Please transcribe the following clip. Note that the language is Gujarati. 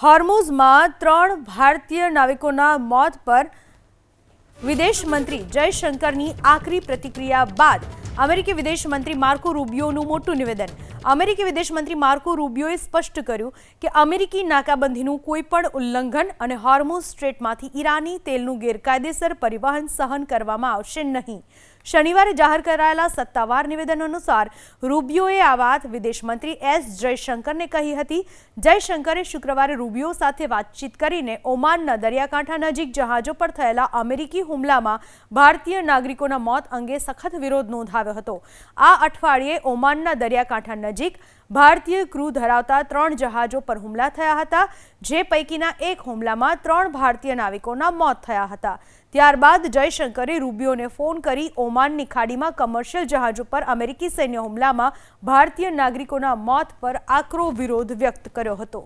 હોર્મુઝમાં 3 ભારતીય નાવિકોના મોત પર વિદેશ મંત્રી જયશંકરની આકરી પ્રતિક્રિયા બાદ અમેરિકી વિદેશ મંત્રી માર્કો રૂબિયોનું મોટું નિવેદન। અમેરિકી વિદેશ મંત્રી માર્કો રૂબિયોએ સ્પષ્ટ કર્યું કે અમેરિકી નાકાબંધીનું કોઈ પણ ઉલ્લંઘન અને હોર્મુઝ સ્ટ્રેટમાંથી ઈરાની તેલનું ગેરકાયદેસર પરિવહન સહન કરવામાં આવશે નહીં। શનિવારે જાહેર કરાયેલા સત્તાવાર નિવેદન અનુસાર રૂબિયોએ આ વાત વિદેશ મંત્રી એસ જયશંકરને કહી હતી। જયશંકરે શુક્રવારે રૂબિયો સાથે વાતચીત કરીને ઓમાનના દરિયાકાંઠા નજીક જહાજો પર થયેલા અમેરિકી હુમલામાં ભારતીય નાગરિકોના મોત અંગે સખત વિરોધ નોંધાવ્યો હતો। આ અઠવાડિયે ઓમાનના દરિયાકાંઠા નજીક ભારતીય ક્રૂ ધરાવતા 3 જહાજો પર હુમલા થયા હતા, જે પૈકીના એક હુમલામાં 3 ભારતીય નાવિકોના મોત થયા હતા। ત્યારબાદ જયશંકરે રૂબિયોને ફોન કરી ઓમાનની ખાડીમાં કમર્શિયલ જહાજો પર અમેરિકી સૈન્ય હુમલામાં ભારતીય નાગરિકોના મોત પર આકરો વિરોધ વ્યક્ત કર્યો હતો।